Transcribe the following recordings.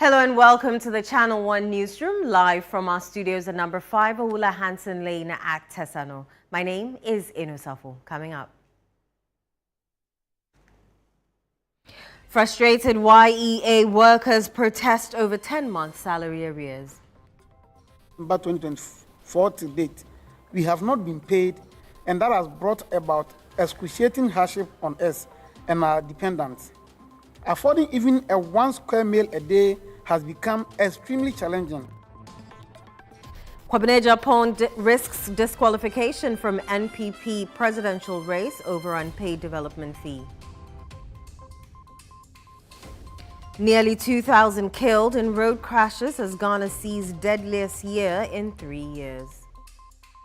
Hello and welcome to the Channel 1 Newsroom, live from our studios at number 5 Awula Hansen Lane at Tesano. My name is Inusafo. Coming up. Frustrated YEA workers protest over 10-month salary arrears. But 2024 to date, we have not been paid, and that has brought about excruciating hardship on us and our dependents. Affording even a 1 square meal a day has become extremely challenging. Kwabena Japon risks disqualification from NPP presidential race over unpaid development fee. Nearly 2,000 killed in road crashes as Ghana sees deadliest year in 3 years.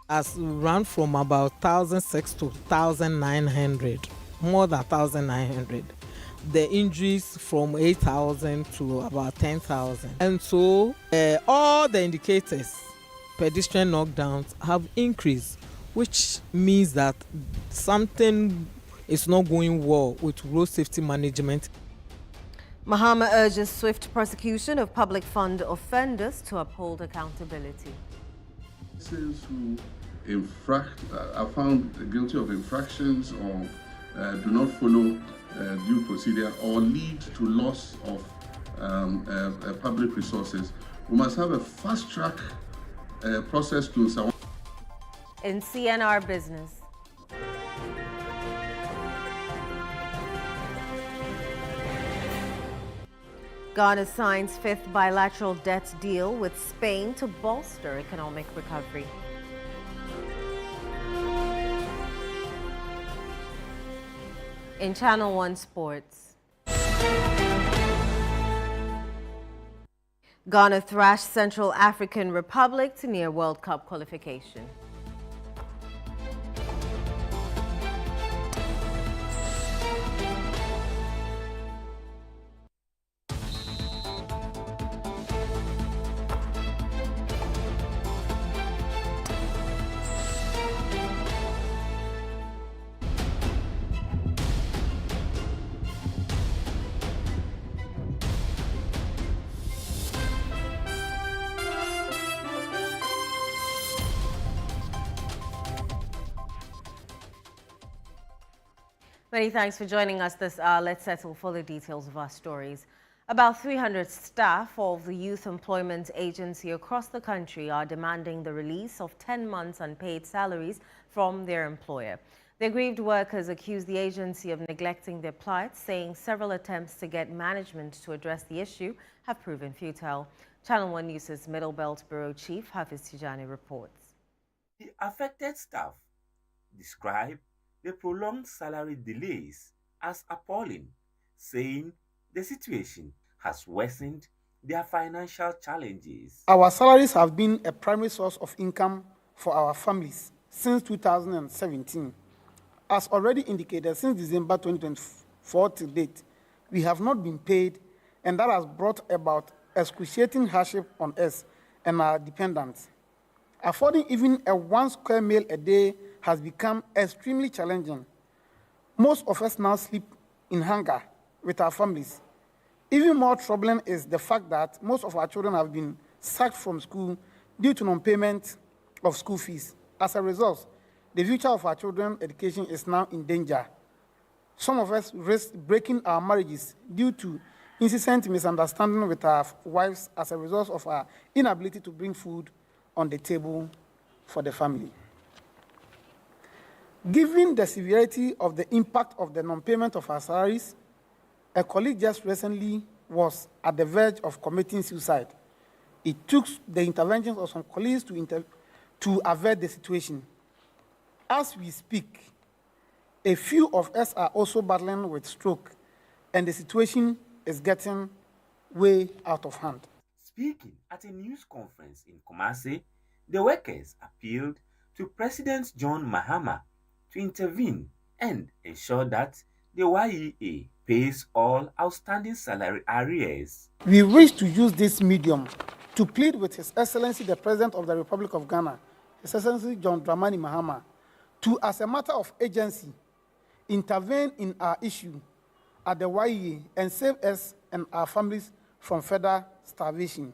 Has run from about 1,600 to 1,900, more than 1,900. The injuries from 8,000 to about 10,000. And so all the indicators, pedestrian knockdowns, have increased, which means that something is not going well with road safety management. Mahama urges swift prosecution of public fund offenders to uphold accountability. Citizens who are found guilty of infractions or do not follow due procedure or lead to loss of public resources, we must have a fast-track process to surround. In CNR Business. Ghana signs 5th bilateral debt deal with Spain to bolster economic recovery. In Channel 1 Sports. Ghana thrashed Central African Republic to near World Cup qualification. Many thanks for joining us this hour. Let's settle for the details of our stories. About 300 staff of the Youth Employment Agency across the country are demanding the release of 10 months unpaid salaries from their employer. The aggrieved workers accuse the agency of neglecting their plight, saying several attempts to get management to address the issue have proven futile. Channel 1 News' Middle Belt Bureau Chief Hafiz Tijani reports. The affected staff describe the prolonged salary delays as appalling, saying the situation has worsened their financial challenges. Our salaries have been a primary source of income for our families since 2017. As already indicated, since December 2024 to date, we have not been paid, and that has brought about excruciating hardship on us and our dependents. Affording even a 1 square meal a day has become extremely challenging. Most of us now sleep in hunger with our families. Even more troubling is the fact that most of our children have been sacked from school due to non-payment of school fees. As a result, the future of our children's education is now in danger. Some of us risk breaking our marriages due to incessant misunderstanding with our wives as a result of our inability to bring food on the table for the family. Given the severity of the impact of the non-payment of our salaries, a colleague just recently was at the verge of committing suicide. It took the interventions of some colleagues to avert the situation. As we speak, a few of us are also battling with stroke, and the situation is getting way out of hand. Speaking at a news conference in Kumasi, the workers appealed to President John Mahama to intervene and ensure that the YEA pays all outstanding salary arrears. We wish to use this medium to plead with His Excellency the President of the Republic of Ghana, His Excellency John Dramani Mahama, to, as a matter of agency, intervene in our issue at the YEA and save us and our families from further starvation.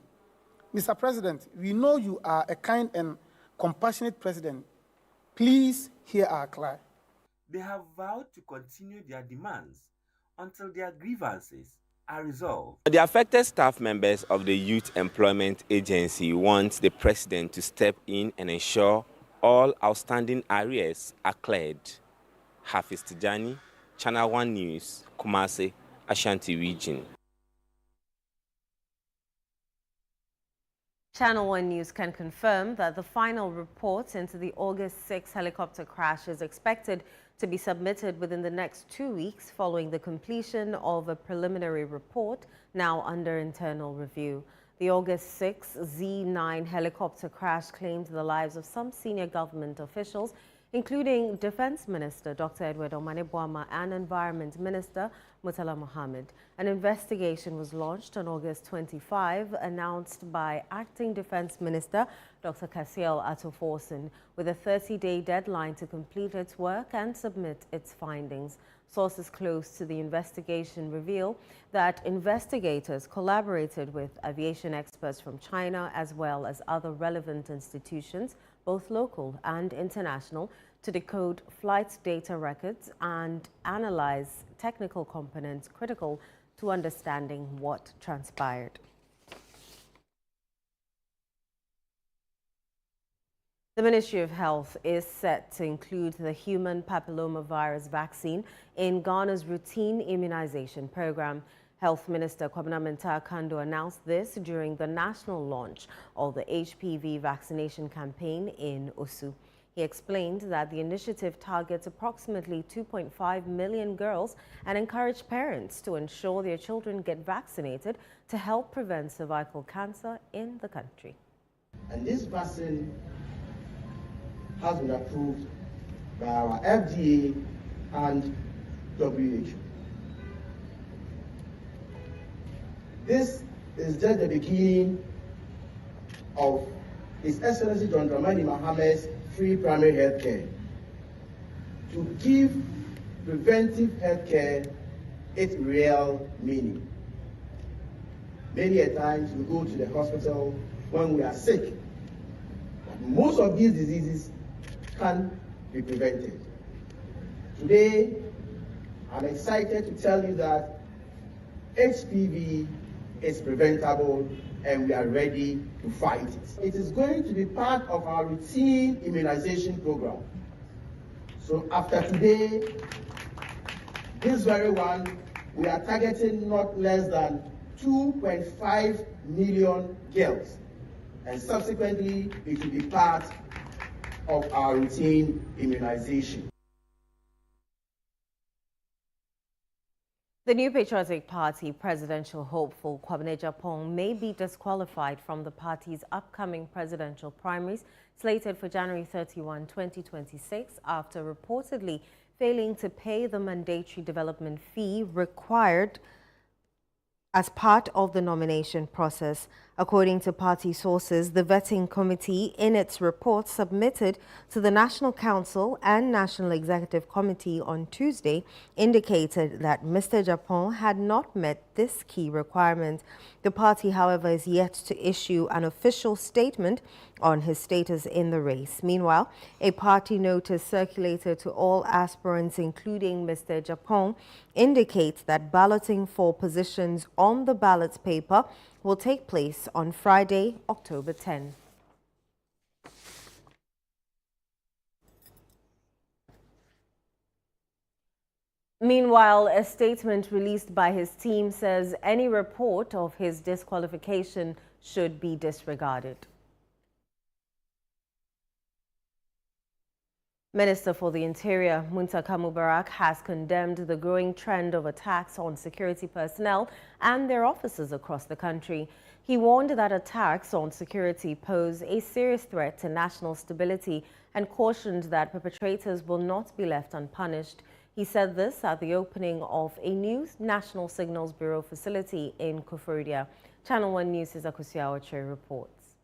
Mr. President, we know you are a kind and compassionate president. Please hear our cry. They have vowed to continue their demands until their grievances are resolved. The affected staff members of the Youth Employment Agency want the president to step in and ensure all outstanding arrears are cleared. Hafiz Tijani, Channel 1 News, Kumasi, Ashanti Region. Channel 1 News can confirm that the final report into the August 6 helicopter crash is expected to be submitted within the next 2 weeks following the completion of a preliminary report now under internal review. The August 6 Z9 helicopter crash claimed the lives of some senior government officials, including Defense Minister Dr. Edward Omane-Boamah and Environment Minister Murtala Mohammed. An investigation was launched on August 25, announced by Acting Defense Minister Dr. Kasiel Atoforsen, with a 30-day deadline to complete its work and submit its findings. Sources close to the investigation reveal that investigators collaborated with aviation experts from China as well as other relevant institutions, both local and international, to decode flight data records and analyze technical components critical to understanding what transpired. The Ministry of Health is set to include the human papillomavirus vaccine in Ghana's routine immunization program. Health Minister Kwabena Mintah Kando announced this during the national launch of the HPV vaccination campaign in Osu. He explained that the initiative targets approximately 2.5 million girls and encouraged parents to ensure their children get vaccinated to help prevent cervical cancer in the country. And this vaccine has been approved by our FDA and WHO. This is just the beginning of His Excellency John Dramani Mahamad's free primary health care. To give preventive health care its real meaning. Many a times we go to the hospital when we are sick. But most of these diseases can be prevented. Today, I'm excited to tell you that HPV is preventable and we are ready to fight it. It is going to be part of our routine immunization program. So after today, this very one, we are targeting not less than 2.5 million girls. And subsequently, it will be part of our routine immunization. The New Patriotic Party presidential hopeful Kwabena Agyapong may be disqualified from the party's upcoming presidential primaries slated for January 31, 2026 after reportedly failing to pay the mandatory development fee required as part of the nomination process. According to party sources, the vetting committee, in its report submitted to the National Council and National Executive Committee on Tuesday, indicated that Mr. Agyapong had not met this key requirement. The party, however, is yet to issue an official statement on his status in the race. Meanwhile, a party notice circulated to all aspirants, including Mr. Agyapong, indicates that balloting for positions on the ballot paper will take place on Friday, October 10. Meanwhile, a statement released by his team says any report of his disqualification should be disregarded. Minister for the Interior, Muntaka Mubarak, has condemned the growing trend of attacks on security personnel and their officers across the country. He warned that attacks on security pose a serious threat to national stability and cautioned that perpetrators will not be left unpunished. He said this at the opening of a new National Signals Bureau facility in Koforidua. Channel 1 News' Akusia Oche reports.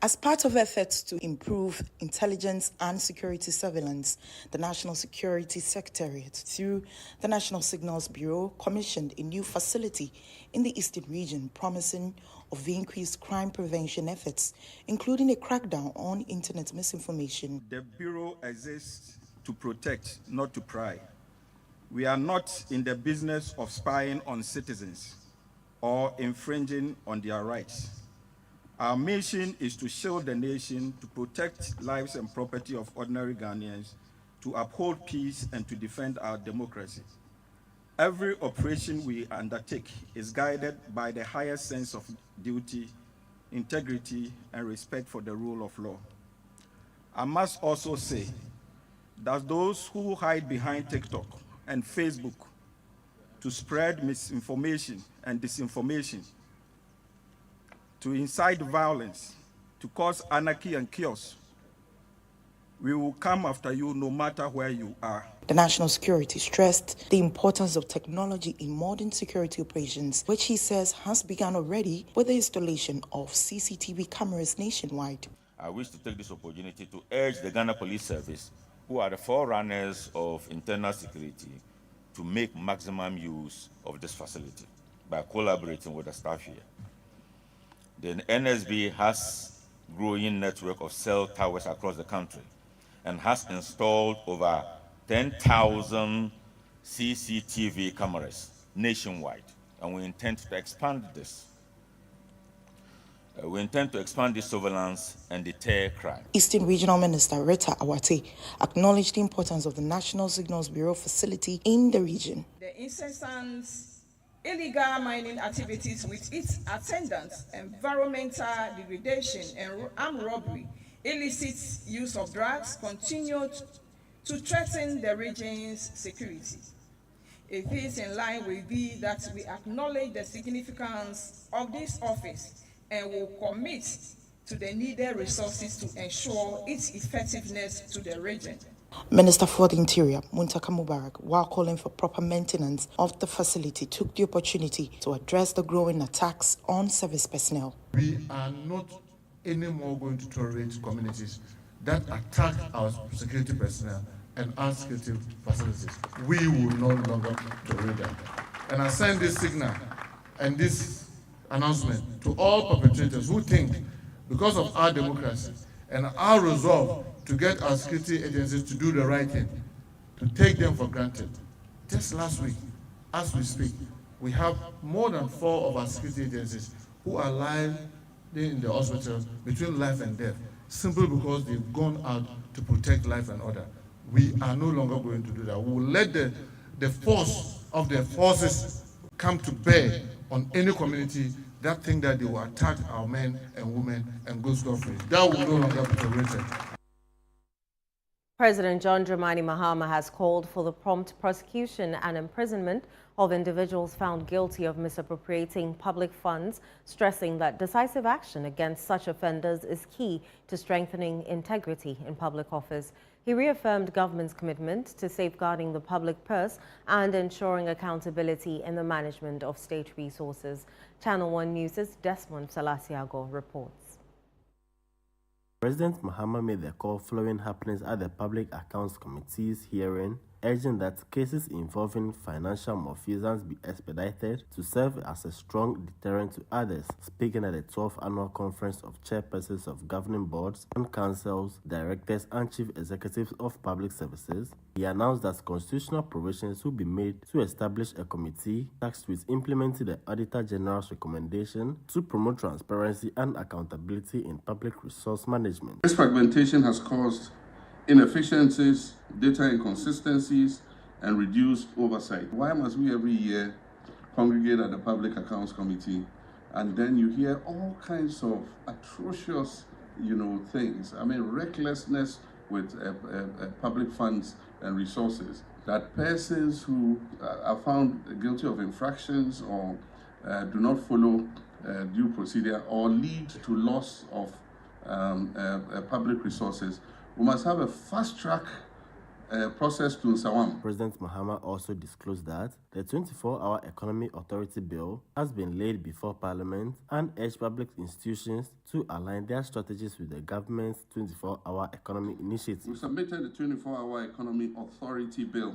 As part of efforts to improve intelligence and security surveillance, the National Security Secretariat, through the National Signals Bureau, commissioned a new facility in the Eastern region promising of increased crime prevention efforts, including a crackdown on internet misinformation. The Bureau exists to protect, not to pry. We are not in the business of spying on citizens or infringing on their rights. Our mission is to shield the nation, to protect lives and property of ordinary Ghanaians, to uphold peace and to defend our democracy. Every operation we undertake is guided by the highest sense of duty, integrity, and respect for the rule of law. I must also say that those who hide behind TikTok and Facebook to spread misinformation and disinformation, to incite violence, to cause anarchy and chaos, we will come after you no matter where you are. The national security stressed the importance of technology in modern security operations, which he says has begun already with the installation of CCTV cameras nationwide. I wish to take this opportunity to urge the Ghana Police Service, who are the forerunners of internal security, to make maximum use of this facility by collaborating with the staff here. The NSB has a growing network of cell towers across the country and has installed over 10,000 CCTV cameras nationwide, and we intend to expand this. We intend to expand this surveillance and deter crime. Eastern Regional Minister Rita Awate acknowledged the importance of the National Signals Bureau facility in the region. The incessant illegal mining activities with its attendant environmental degradation and armed robbery, illicit use of drugs continued to threaten the region's security. It is in line with thee that we acknowledge the significance of this office and will commit to the needed resources to ensure its effectiveness to the region. Minister for the Interior, Muntaka Mubarak, while calling for proper maintenance of the facility, took the opportunity to address the growing attacks on service personnel. We are not anymore going to tolerate communities that attack our security personnel and our security facilities. We will no longer tolerate that. And I send this signal and this announcement to all perpetrators who think, because of our democracy and our resolve to get our security agencies to do the right thing, to take them for granted. Just last week, as we speak, we have more than 4 of our security agencies who are lying in the hospitals between life and death, simply because they've gone out to protect life and order. We are no longer going to do that. We will let the force of the forces come to bear on any community that think that they will attack our men and women and go scot-free. That will no longer be tolerated. President John Dramani Mahama has called for the prompt prosecution and imprisonment of individuals found guilty of misappropriating public funds, stressing that decisive action against such offenders is key to strengthening integrity in public office. He reaffirmed government's commitment to safeguarding the public purse and ensuring accountability in the management of state resources. Channel 1 News' Desmond Salasiago reports. President Mahama made the call following happenings at the Public Accounts Committee's hearing, urging that cases involving financial malfeasance be expedited to serve as a strong deterrent to others. Speaking at the 12th Annual Conference of Chairpersons of Governing Boards and Councils, Directors and Chief Executives of Public Services, he announced that constitutional provisions will be made to establish a committee tasked with implementing the Auditor General's recommendation to promote transparency and accountability in public resource management. This fragmentation has caused inefficiencies, data inconsistencies, and reduced oversight. Why must we every year congregate at the Public Accounts Committee and then you hear all kinds of atrocious, things? I mean, recklessness with public funds and resources. That persons who are found guilty of infractions or do not follow due procedure or lead to loss of public resources, we must have a fast-track process to Nsawam. President Mahama also disclosed that the 24-hour Economy Authority Bill has been laid before Parliament and urged public institutions to align their strategies with the government's 24-hour economy initiative. We submitted the 24-hour Economy Authority Bill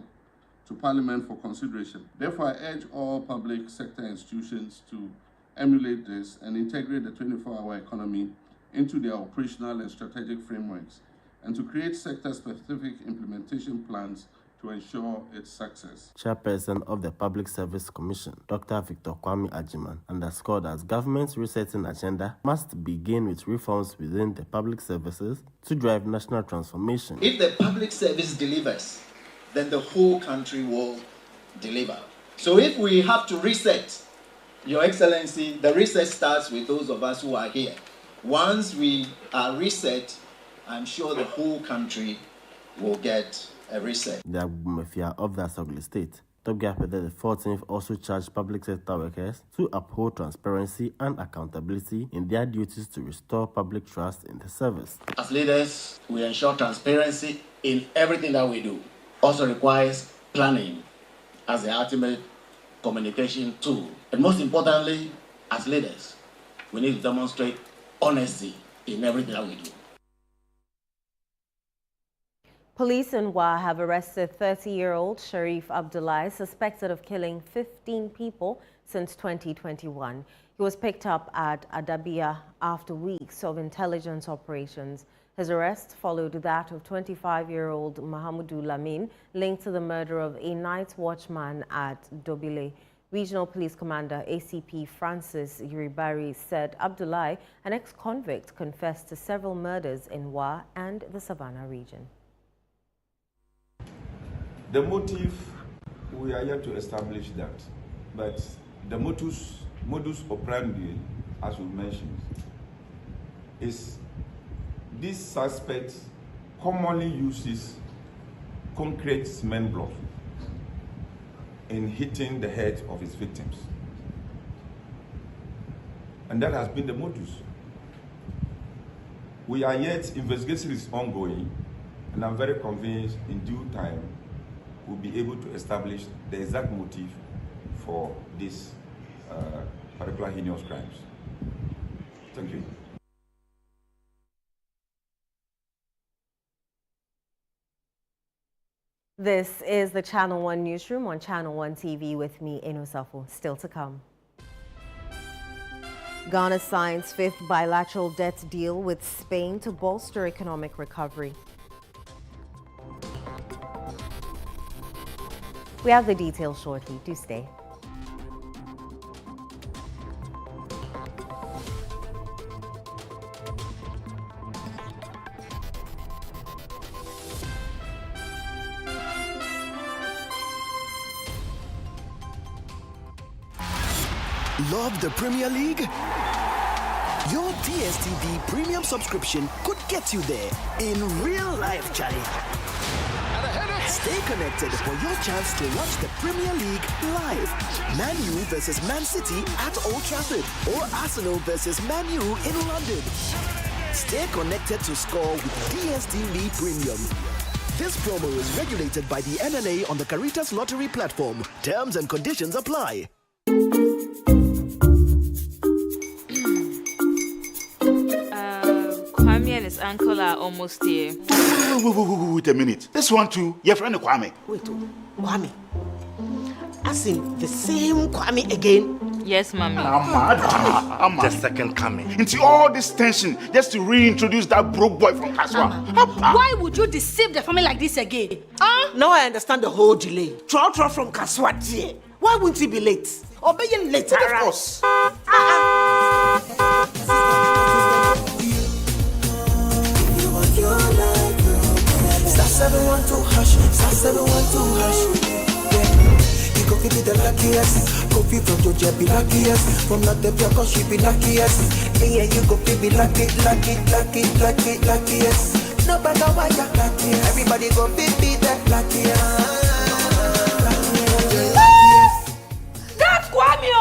to Parliament for consideration. Therefore, I urge all public sector institutions to emulate this and integrate the 24-hour economy into their operational and strategic frameworks, and to create sector-specific implementation plans to ensure its success. Chairperson of the Public Service Commission, Dr. Victor Kwame Ajiman, underscored that government's resetting agenda must begin with reforms within the public services to drive national transformation. If the public service delivers, then the whole country will deliver. So if we have to reset, Your Excellency, the reset starts with those of us who are here. Once we are reset, I'm sure the whole country will get a reset. The Mafia of the Asogli State, Top Gap the 14th also charged public sector workers to uphold transparency and accountability in their duties to restore public trust in the service. As leaders, we ensure transparency in everything that we do. Also requires planning as the ultimate communication tool. And most importantly, as leaders, we need to demonstrate honesty in everything that we do. Police in Wa have arrested 30-year-old Sharif Abdullahi, suspected of killing 15 people since 2021. He was picked up at Adabia after weeks of intelligence operations. His arrest followed that of 25-year-old Mahamudu Lamin, linked to the murder of a night watchman at Dobile. Regional Police Commander ACP Francis Yuribari said Abdullahi, an ex-convict, confessed to several murders in Wa and the Savannah region. The motive, we are yet to establish that, but the modus operandi, as we mentioned, is this suspect commonly uses concrete cement blocks in hitting the head of his victims. And that has been the modus. We are yet, investigation is ongoing, and I'm very convinced in due time we'll be able to establish the exact motive for this particular heinous crimes. Thank you. This is the Channel 1 Newsroom on Channel 1 TV with me, Enosafo. Still to come. Ghana signs fifth bilateral debt deal with Spain to bolster economic recovery. We have the details shortly. Do stay. Love the Premier League? Your DSTV premium subscription could get you there in real life, Charlie. Stay connected for your chance to watch the Premier League live. Man U versus Man City at Old Trafford, or Arsenal versus Man U in London. Stay connected to score with DSTV Premium. This promo is regulated by the NNA on the Caritas Lottery platform. Terms and conditions apply. Kwame and his uncle are almost here. Wait a minute. This one too, your friend Kwame. Wait, Kwame? As in the same Kwame again? Yes, Mommy. I'm the second coming. Into all this tension just to reintroduce that broke boy from Kaswa. Why would you deceive the family like this again? Now I understand the whole delay. Troll from Kaswa dear. Why won't he be late? Obey you later. Of course. Star 712 hash, star 712 hash. You go be the luckiest. Coffee from Georgia be luckiest. From Latavia, cause she be luckiest. Yeah, you go be luckiest. No matter what you're luckiest. Everybody go be the luckiest. That's Kwame!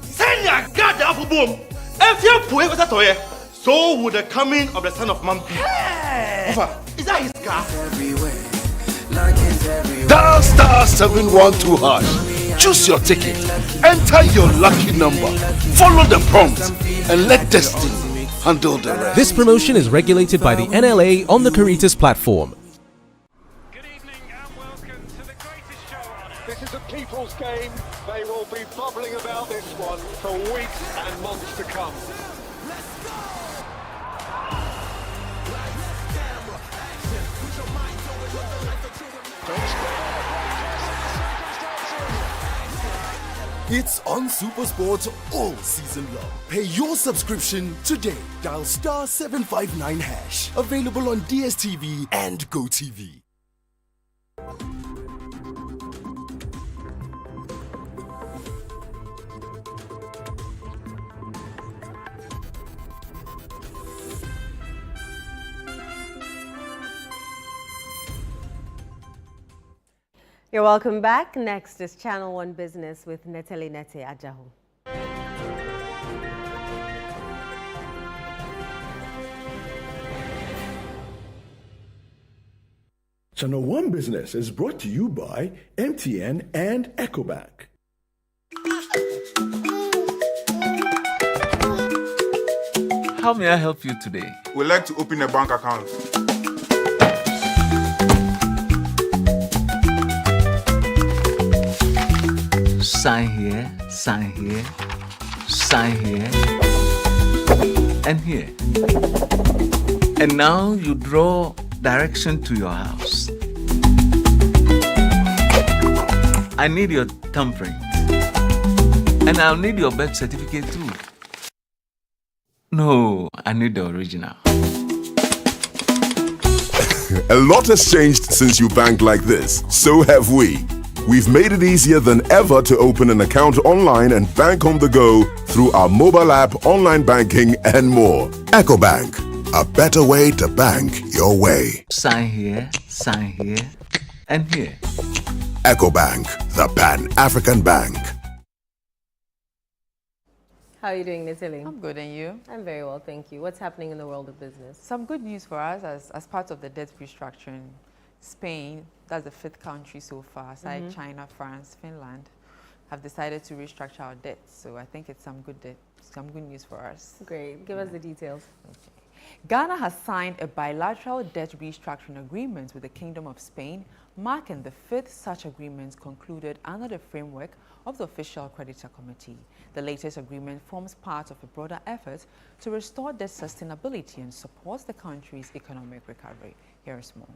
Senya God the apple boom. If you put it toye, so would the coming of the Son of Man be. Hey! Is that his car? Everywhere. Dial star 712#. Choose your ticket. Enter your lucky number. Follow the prompts and let destiny handle the rest. This promotion is regulated by the NLA on the Caritas platform. This is a people's game. They will be bubbling about this one for weeks and months to come. It's on SuperSport all season long. Pay your subscription today. Dial star 759#. Available on DSTV and GoTV. You're welcome back. Next is Channel 1 Business with Neteli Nete Ajahu. Channel 1 Business is brought to you by MTN and EcoBank. How may I help you today? We'd like to open a bank account. Sign here, sign here, sign here, and here. And now you draw direction to your house. I need your thumbprint. And I'll need your birth certificate too. No, I need the original. A lot has changed since you banked like this. So have we. We've made it easier than ever to open an account online and bank on the go through our mobile app, online banking, and more. EcoBank, a better way to bank your way. Sign here, and here. EcoBank, the Pan-African Bank. How are you doing, Neteli? I'm good, and you? I'm very well, thank you. What's happening in the world of business? Some good news for us as part of the debt restructuring. Spain, that's the 5th country so far, aside China, France, Finland, have decided to restructure our debt. So I think it's some good news for us. Great. Give us the details. Okay. Ghana has signed a bilateral debt restructuring agreement with the Kingdom of Spain, marking the 5th such agreement concluded under the framework of the Official Creditor Committee. The latest agreement forms part of a broader effort to restore debt sustainability and supports the country's economic recovery. Here is more.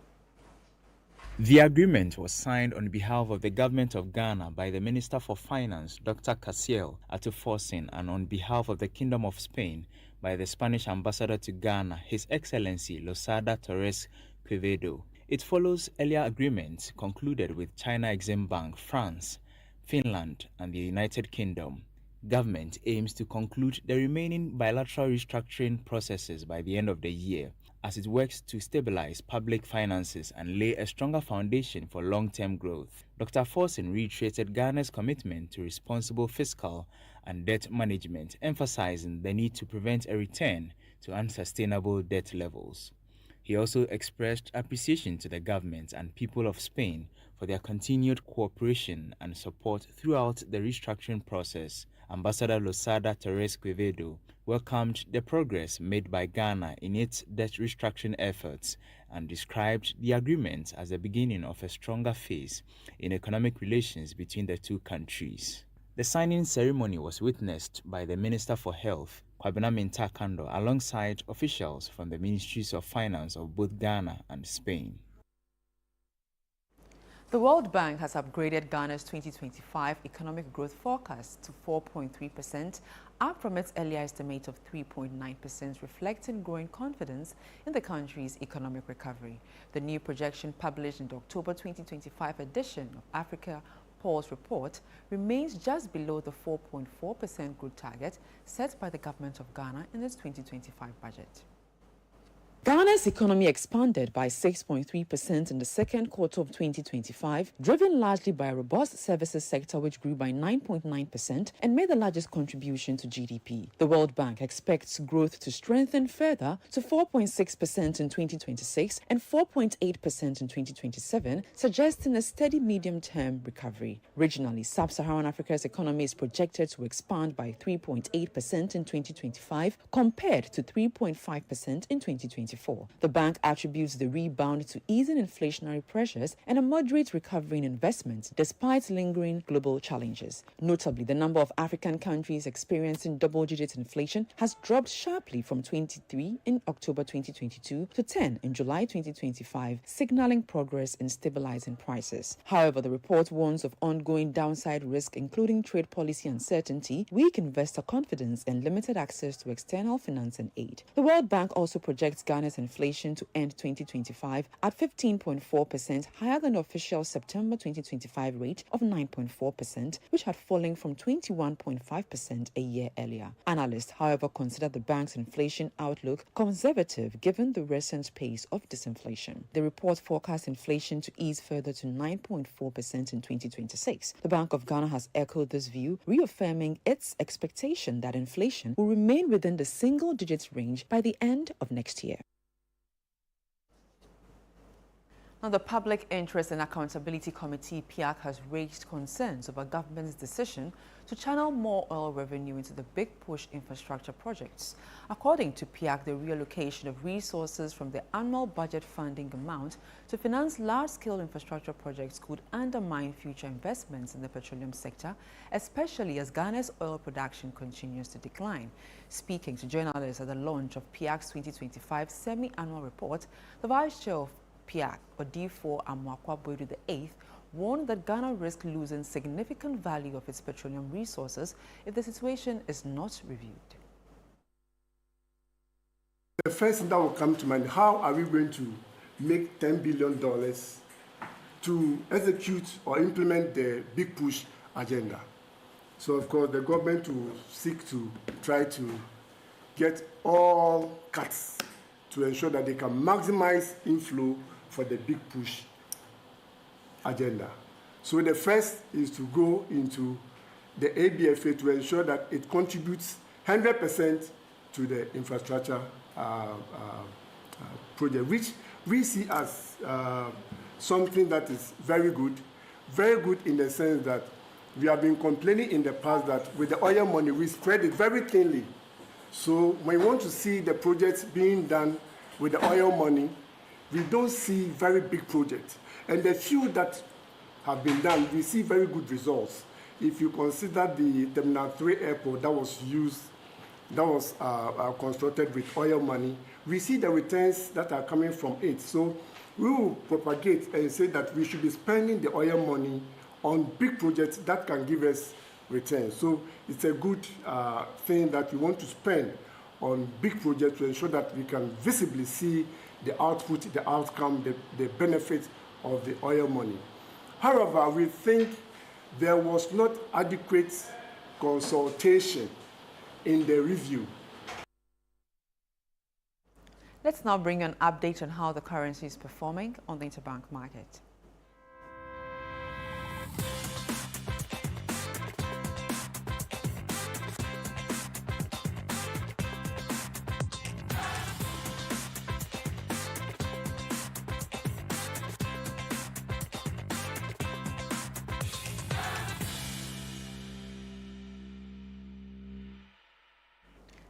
The agreement was signed on behalf of the Government of Ghana by the Minister for Finance, Dr. Casiel Atuforsin, and on behalf of the Kingdom of Spain by the Spanish Ambassador to Ghana, His Excellency Losada Torres Quevedo. It follows earlier agreements concluded with China Exim Bank, France, Finland, and the United Kingdom. Government aims to conclude the remaining bilateral restructuring processes by the end of the year, as it works to stabilize public finances and lay a stronger foundation for long-term growth. Dr. Forson reiterated Ghana's commitment to responsible fiscal and debt management, emphasizing the need to prevent a return to unsustainable debt levels. He also expressed appreciation to the government and people of Spain for their continued cooperation and support throughout the restructuring process. Ambassador Losada Torres Quevedo welcomed the progress made by Ghana in its debt restructuring efforts and described the agreement as the beginning of a stronger phase in economic relations between the two countries. The signing ceremony was witnessed by the Minister for Health, Kwabena Mintah Kando, alongside officials from the Ministries of Finance of both Ghana and Spain. The World Bank has upgraded Ghana's 2025 economic growth forecast to 4.3%, up from its earlier estimate of 3.9%, reflecting growing confidence in the country's economic recovery. The new projection, published in the October 2025 edition of Africa Pulse report, remains just below the 4.4% growth target set by the government of Ghana in its 2025 budget. Ghana's economy expanded by 6.3% in the second quarter of 2025, driven largely by a robust services sector which grew by 9.9% and made the largest contribution to GDP. The World Bank expects growth to strengthen further to 4.6% in 2026 and 4.8% in 2027, suggesting a steady medium-term recovery. Regionally, Sub-Saharan Africa's economy is projected to expand by 3.8% in 2025 compared to 3.5% in 2024. The bank attributes the rebound to easing inflationary pressures and a moderate recovery in investments despite lingering global challenges. Notably, the number of African countries experiencing double-digit inflation has dropped sharply from 23 in October 2022 to 10 in July 2025, signaling progress in stabilizing prices. However, the report warns of ongoing downside risk, including trade policy uncertainty, weak investor confidence, and limited access to external finance and aid. The World Bank also projects Ghana's inflation to end 2025 at 15.4%, higher than the official September 2025 rate of 9.4%, which had fallen from 21.5% a year earlier. Analysts, however, consider the bank's inflation outlook conservative given the recent pace of disinflation. The report forecasts inflation to ease further to 9.4% in 2026. The Bank of Ghana has echoed this view, reaffirming its expectation that inflation will remain within the single digits range by the end of next year. Now, the Public Interest and Accountability Committee, PIAC, has raised concerns over government's decision to channel more oil revenue into the Big Push infrastructure projects. According to PIAC, the reallocation of resources from the annual budget funding amount to finance large-scale infrastructure projects could undermine future investments in the petroleum sector, especially as Ghana's oil production continues to decline. Speaking to journalists at the launch of PIAC's 2025 semi-annual report, the Vice Chair of PIAC, Odifo Amoakwa-Boadu VIII, warned that Ghana risks losing significant value of its petroleum resources if the situation is not reviewed. The first thing that will come to mind, how are we going to make $10 billion to execute or implement the Big Push agenda? So, of course, the government will seek to try to get all cuts to ensure that they can maximize inflow for the Big Push agenda. So the first is to go into the ABFA to ensure that it contributes 100% to the infrastructure project, which we see as something that is very good in the sense that we have been complaining in the past that with the oil money, we spread it very thinly. So when we want to see the projects being done with the oil money, we don't see very big projects. And the few that have been done, we see very good results. If you consider the Terminal 3 airport that was constructed with oil money, we see the returns that are coming from it. So we will propagate and say that we should be spending the oil money on big projects that can give us returns. So it's a good thing that we want to spend on big projects to ensure that we can visibly see the output, the outcome, the benefits of the oil money. However, we think there was not adequate consultation in the review. Let's now bring an update on how the currency is performing on the interbank market.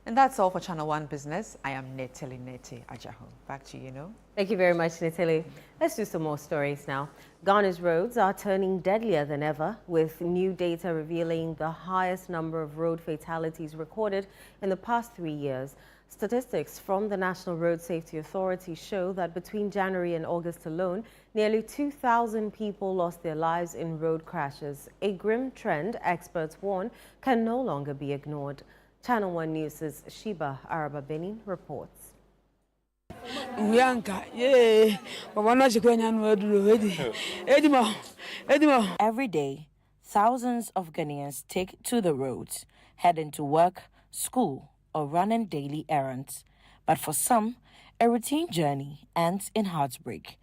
And that's all for Channel 1 Business. I am Neteli Nete Ajaho. Back to you, No. Thank you very much, Neteli. Let's do some more stories now. Ghana's roads are turning deadlier than ever, with new data revealing the highest number of road fatalities recorded in the past 3 years. Statistics from the National Road Safety Authority show that between January and August alone, nearly 2,000 people lost their lives in road crashes. A grim trend, experts warn, can no longer be ignored. Channel 1 News' Sheba Arababeni reports. Every day, thousands of Ghanaians take to the roads, heading to work, school, or running daily errands. But for some, A routine journey ends in heartbreak.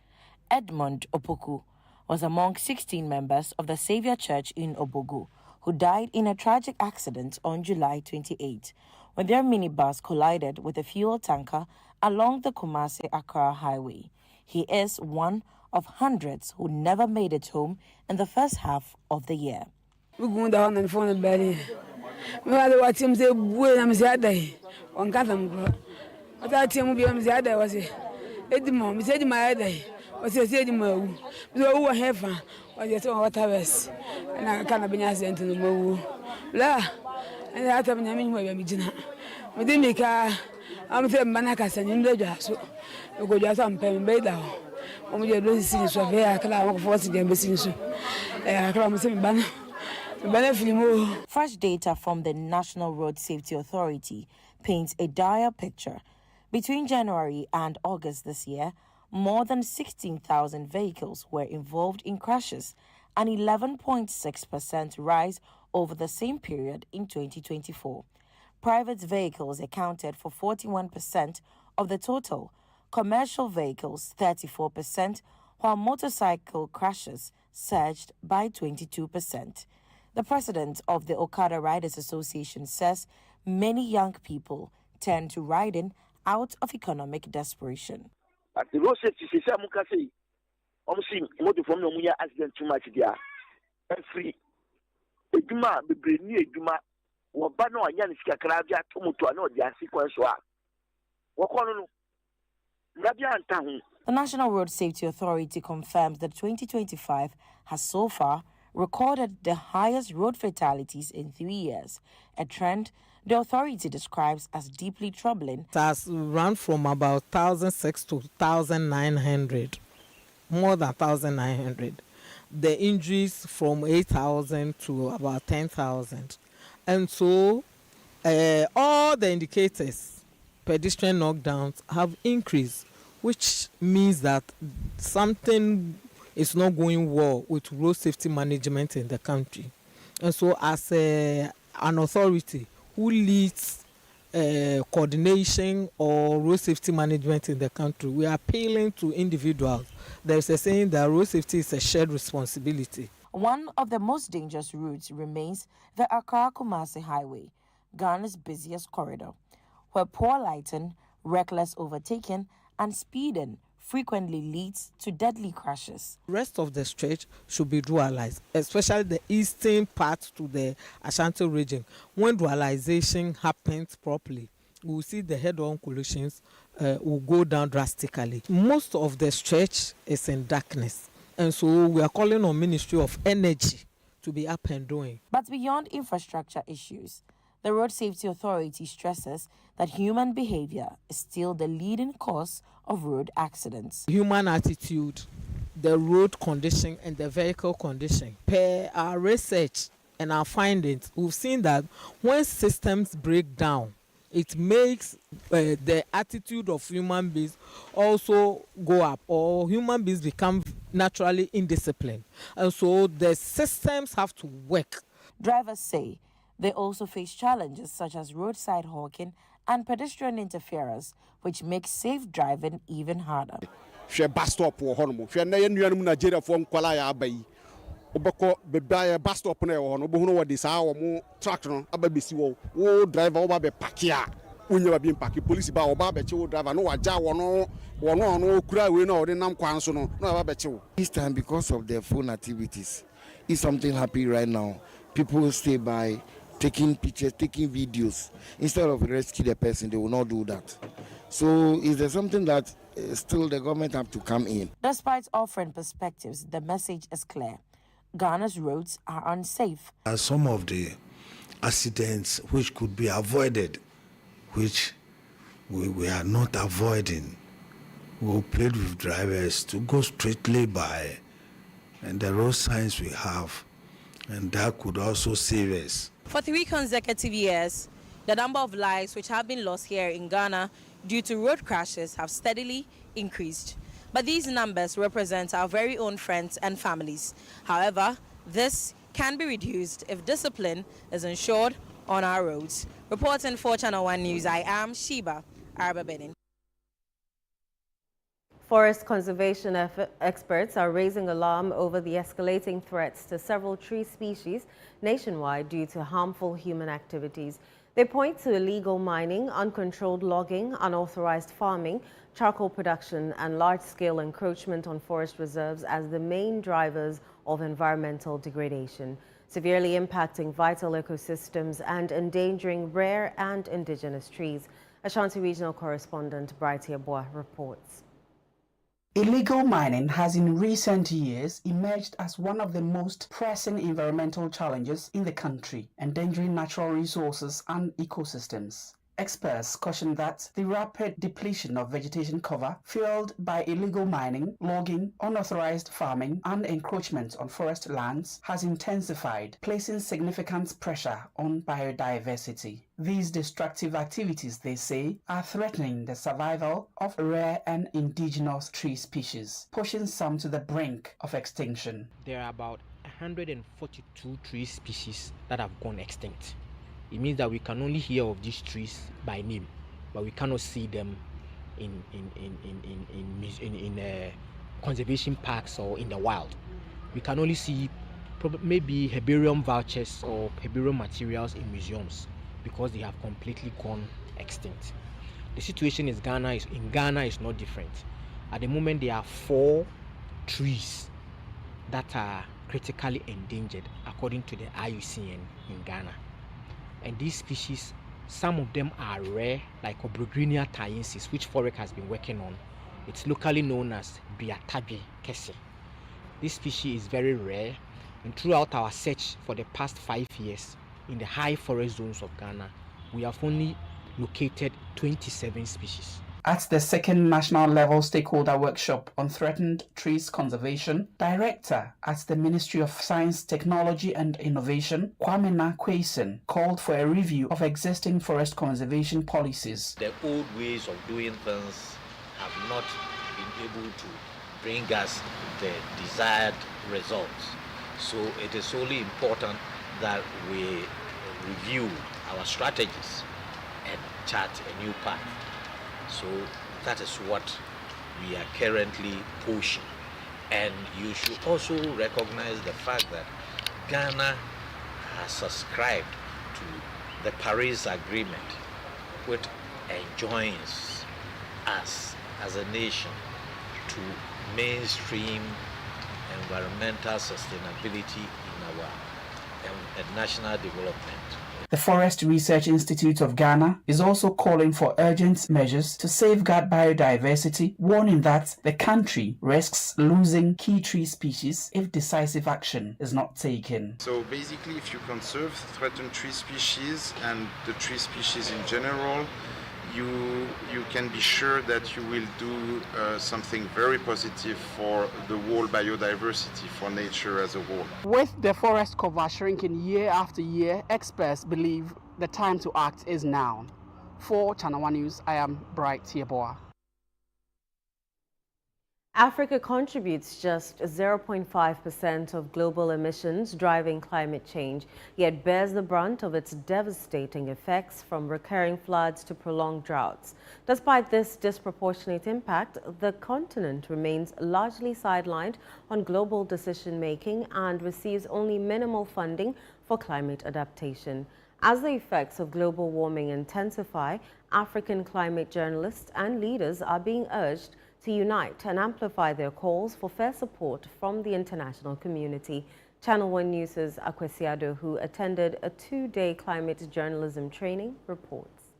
Edmund Opoku was among 16 members of the Saviour Church in Obogu who died in a tragic accident on July 28 when their minibus collided with a fuel tanker along the Kumasi-Accra highway. He is one of hundreds who never made it home in the first half of the year. We go down and phone the belly. We had what him say, "Boy, I'm sad day." On Katham, what I tell you, I'm sad day was it. Edmond, we said my day. Was it said mo? We were heaven. Was it what I was? And I can't be answered to the mo. La, and I have been having my Mijina. We didn't make a. I'm saying Manakas and in the jas. We go just on pen beda. We just don't see so very. I can't force the embassy. I can't say banner. Fresh data from the National Road Safety Authority paints a dire picture. Between January and August this year, more than 16,000 vehicles were involved in crashes, an 11.6% rise over the same period in 2024. Private vehicles accounted for 41% of the total, commercial vehicles 34%, while motorcycle crashes surged by 22%. The president of the Okada Riders Association says many young people turn to riding out of economic desperation. At the road safety system, I'm seeing motor from the accident too much there. Every Eduma, the Breni Eduma, or Bano and Yanis Kakarabia, Tomuto, no, the sequence. The National Road Safety Authority confirms that 2025 has so far recorded the highest road fatalities in 3 years, a trend the authority describes as deeply troubling. It has run from about 1,600 to 1,900, more than 1,900. The injuries from 8,000 to about 10,000. And so all the indicators, pedestrian knockdowns, have increased, which means that something is not going well with road safety management in the country. And so as an authority who leads coordination or road safety management in the country, we are appealing to individuals. There's a saying that road safety is a shared responsibility. One of the most dangerous routes remains the Accra-Kumasi Highway, Ghana's busiest corridor, where poor lighting, reckless overtaking, and speeding frequently leads to deadly crashes. The rest of the stretch should be dualized, especially the eastern part to the Ashanti region. When dualization happens properly, we will see the head-on collisions will go down drastically. Most of the stretch is in darkness, and so we are calling on Ministry of Energy to be up and doing. But beyond infrastructure issues, the Road Safety Authority stresses that human behavior is still the leading cause of road accidents. Human attitude, the road condition, and the vehicle condition. Per our research and our findings, we've seen that when systems break down, it makes the attitude of human beings also go up, or human beings become naturally indisciplined. And so the systems have to work. Drivers say they also face challenges such as roadside hawking and pedestrian interference, which makes safe driving even harder. Bus stop Nigeria from Kuala Bay. Bus stop truck driver over pakia. When you are being packed, police about driver no This time, because of their phone activities, if something happy right now, people stay by taking pictures, taking videos. Instead of rescue the person, they will not do that. So is there something that still the government have to come in? Despite offering perspectives, the message is clear. Ghana's roads are unsafe. Some of the accidents which could be avoided, which we are not avoiding, we plead with drivers to go straightly by and the road signs we have, and that could also save us. For 3 consecutive years, the number of lives which have been lost here in Ghana due to road crashes have steadily increased. But these numbers represent our very own friends and families. However, this can be reduced if discipline is ensured on our roads. Reporting for Channel 1 News, I am Sheba Arababedin. Forest conservation experts are raising alarm over the escalating threats to several tree species nationwide due to harmful human activities. They point to illegal mining, uncontrolled logging, unauthorized farming, charcoal production, and large-scale encroachment on forest reserves as the main drivers of environmental degradation, severely impacting vital ecosystems and endangering rare and indigenous trees. Ashanti Regional Correspondent Brighty Abua reports. Illegal mining has in recent years emerged as one of the most pressing environmental challenges in the country, endangering natural resources and ecosystems. Experts caution that the rapid depletion of vegetation cover fueled by illegal mining, logging, unauthorized farming, and encroachment on forest lands has intensified, placing significant pressure on biodiversity. These destructive activities, they say, are threatening the survival of rare and indigenous tree species, pushing some to the brink of extinction. There are about 142 tree species that have gone extinct. It means that we can only hear of these trees by name, but we cannot see them in conservation parks or in the wild. We can only see maybe herbarium vouchers or herbarium materials in museums because they have completely gone extinct. The situation in Ghana is not different. At the moment, there are 4 trees that are critically endangered according to the IUCN in Ghana. And these species, some of them are rare, like Obrogrinia thaiensis, which Forex has been working on. It's locally known as Biatabi kese. This species is very rare, and throughout our search for the past 5 years in the high forest zones of Ghana, we have only located 27 species. At the second national level stakeholder workshop on threatened trees conservation, Director at the Ministry of Science, Technology and Innovation, Kwamena Kwesen, called for a review of existing forest conservation policies. The old ways of doing things have not been able to bring us the desired results. So it is only important that we review our strategies and chart a new path. So that is what we are currently pushing. And you should also recognize the fact that Ghana has subscribed to the Paris Agreement, which enjoins us as a nation to mainstream environmental sustainability in our national development. The Forest Research Institute of Ghana is also calling for urgent measures to safeguard biodiversity, warning that the country risks losing key tree species if decisive action is not taken. So basically, if you conserve threatened tree species and the tree species in general, you can be sure that you will do something very positive for the whole biodiversity, for nature as a whole. With the forest cover shrinking year after year, experts believe the time to act is now. For Channel 1 News, I am Brighty Abua. Africa contributes just 0.5% of global emissions, driving climate change, yet bears the brunt of its devastating effects from recurring floods to prolonged droughts. Despite this disproportionate impact, the continent remains largely sidelined on global decision-making and receives only minimal funding for climate adaptation. As the effects of global warming intensify, African climate journalists and leaders are being urged to unite and amplify their calls for fair support from the international community. Channel 1 News' Akwesiado, who attended a 2-day climate journalism training, reports.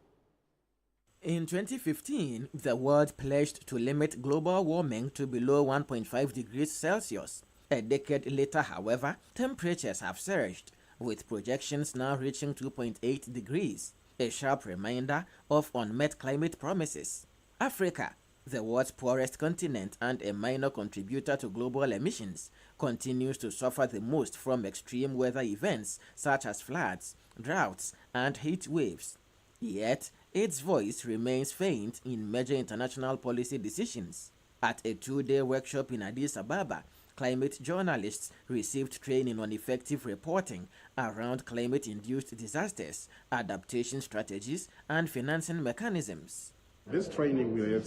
In 2015, the world pledged to limit global warming to below 1.5 degrees Celsius. A decade later, however, temperatures have surged, with projections now reaching 2.8 degrees, a sharp reminder of unmet climate promises. Africa, the world's poorest continent and a minor contributor to global emissions, continues to suffer the most from extreme weather events such as floods, droughts, and heat waves. Yet, its voice remains faint in major international policy decisions. At a 2-day workshop in Addis Ababa, climate journalists received training on effective reporting around climate-induced disasters, adaptation strategies, and financing mechanisms. This training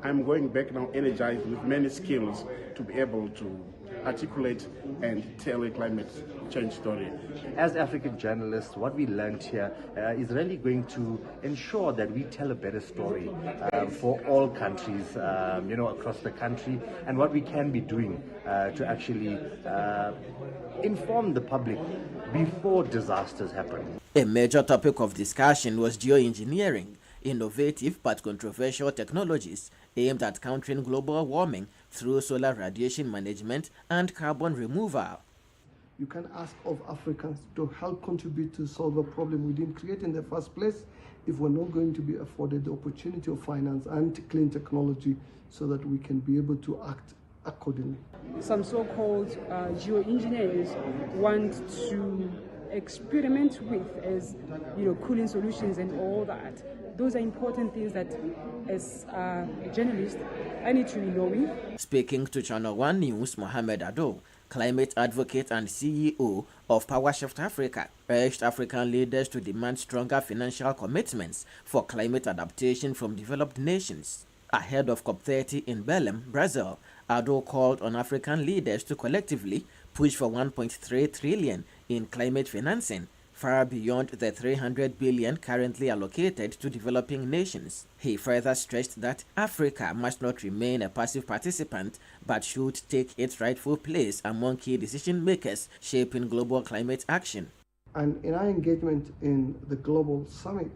I'm going back now energized with many skills to be able to articulate and tell a climate change story. As African journalists, what we learned here is really going to ensure that we tell a better story for all countries, across the country, and what we can be doing to actually inform the public before disasters happen. A major topic of discussion was geoengineering, innovative but controversial technologies aimed at countering global warming through solar radiation management and carbon removal. You can ask of Africans to help contribute to solve a problem we didn't create in the first place if we're not going to be afforded the opportunity of finance and clean technology so that we can be able to act accordingly. Some so-called geoengineers want to experiment with as cooling solutions and all that. Those are important things that, as a journalist, I need to be knowing. Speaking to Channel One News, Mohamed Ado, climate advocate and CEO of PowerShift Africa, urged African leaders to demand stronger financial commitments for climate adaptation from developed nations. Ahead of COP30 in Belém, Brazil, Ado called on African leaders to collectively push for 1.3 trillion in climate financing, far beyond the 300 billion currently allocated to developing nations. He further stressed that Africa must not remain a passive participant, but should take its rightful place among key decision makers shaping global climate action. And in our engagement in the global summit,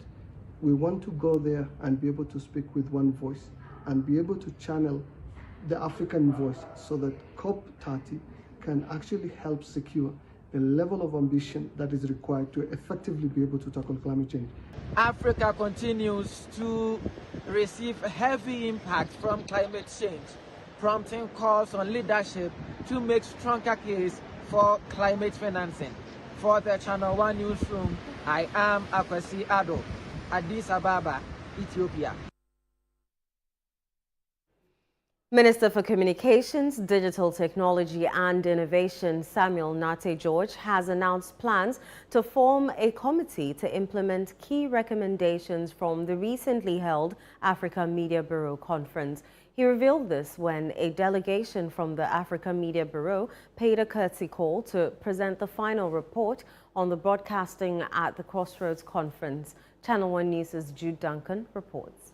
we want to go there and be able to speak with one voice and be able to channel the African voice so that COP30 can actually help secure the level of ambition that is required to effectively be able to tackle climate change. Africa continues to receive heavy impact from climate change, prompting calls on leadership to make stronger case for climate financing. For the Channel One Newsroom, I am Akwasi Ado, Addis Ababa, Ethiopia. Minister for Communications, Digital Technology and Innovation, Samuel Nate George, has announced plans to form a committee to implement key recommendations from the recently held Africa Media Bureau conference. He revealed this when a delegation from the Africa Media Bureau paid a courtesy call to present the final report on the broadcasting at the Crossroads conference. Channel One News' Jude Duncan reports.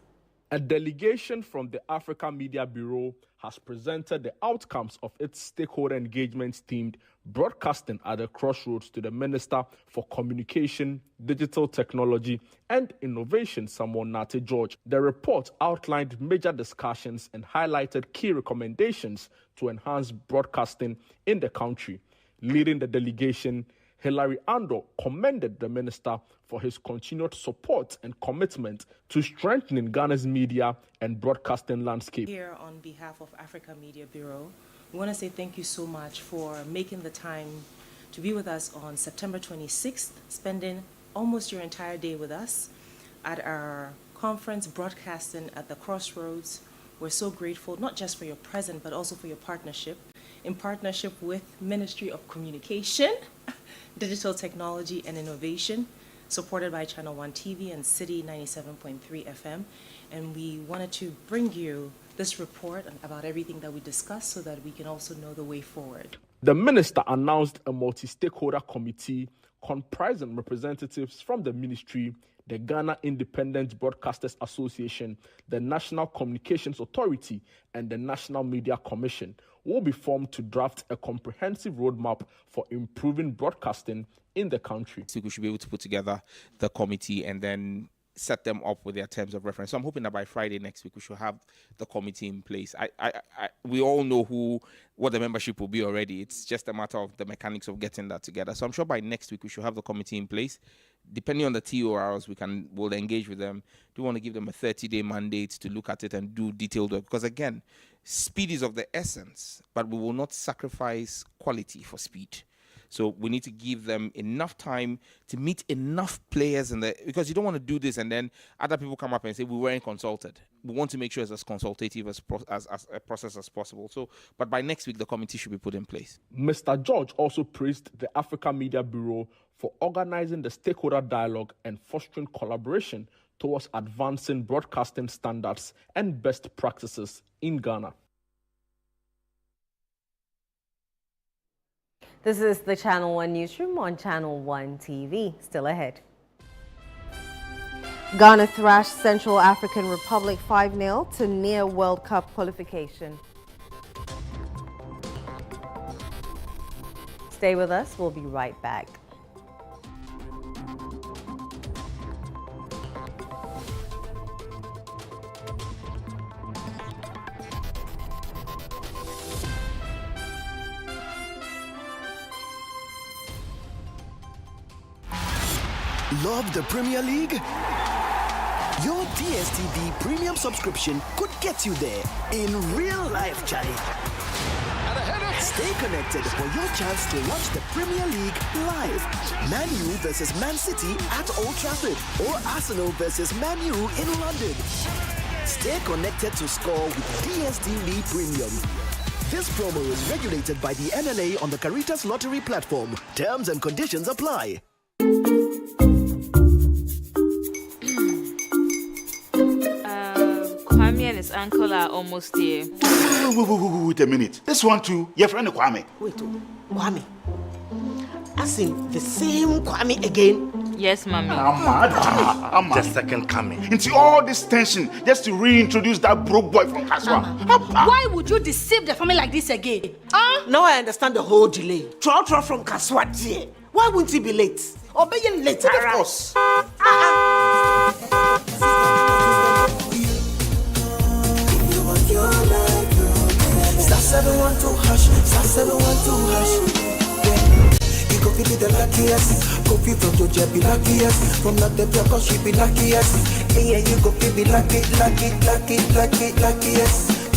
A delegation from the Africa Media Bureau has presented the outcomes of its stakeholder engagements themed broadcasting at the Crossroads to the Minister for Communication, Digital Technology and Innovation, Samuel Nate George. The report outlined major discussions and highlighted key recommendations to enhance broadcasting in the country. Leading the delegation, Hilary Ando commended the minister for his continued support and commitment to strengthening Ghana's media and broadcasting landscape. Here on behalf of Africa Media Bureau, we want to say thank you so much for making the time to be with us on September 26th, spending almost your entire day with us at our conference broadcasting at the Crossroads. We're so grateful, not just for your presence, but also for your partnership, in partnership with Ministry of Communication, Digital Technology and Innovation, supported by Channel One TV and City 97.3 FM. And we wanted to bring you this report about everything that we discussed so that we can also know the way forward. The minister announced a multi-stakeholder committee comprising representatives from the ministry, the Ghana Independent Broadcasters Association, the National Communications Authority, and the National Media Commission will be formed to draft a comprehensive roadmap for improving broadcasting in the country. So we should be able to put together the committee and then set them up with their terms of reference. So I'm hoping that by Friday next week we should have the committee in place. We all know what the membership will be already. It's just a matter of the mechanics of getting that together. So I'm sure by next week we should have the committee in place. Depending on the TORs, we'll engage with them. Do want to give them a 30-day mandate to look at it and do detailed work? Because again, speed is of the essence, but we will not sacrifice quality for speed. So we need to give them enough time to meet enough players because you don't want to do this and then other people come up and say we weren't consulted. We want to make sure it's as consultative as a process as possible. So, but by next week the committee should be put in place. Mr. George also praised the Africa Media Bureau for organizing the stakeholder dialogue and fostering collaboration towards advancing broadcasting standards and best practices in Ghana. This is the Channel 1 Newsroom on Channel 1 TV. Still ahead. Ghana thrashed Central African Republic 5-0 to near World Cup qualification. Stay with us. We'll be right back. Love the Premier League? Your DSTV premium subscription could get you there in real life, Charlie. Stay connected for your chance to watch the Premier League live. Man U versus Man City at Old Trafford or Arsenal versus Man U in London. Stay connected to score with DSTV Premium. This promo is regulated by the NLA on the Caritas Lottery platform. Terms and conditions apply. Kwame and his uncle are almost here. Wait a minute. This one too, your friend Kwame. Wait, Kwame. As in the same Kwame again? Yes, Mommy. I'm the second coming. Into all this tension just to reintroduce that broke boy from Kaswa. Why would you deceive the family like this again? Now I understand the whole delay. Trotro from Kaswa dear. Why wouldn't he be late? Or be late, of course. Star 712 hash, star 712 hash. You go be the luckiest. Go be from Georgia, be luckiest. From not the block, she be luckiest. Yeah, you go be luckiest.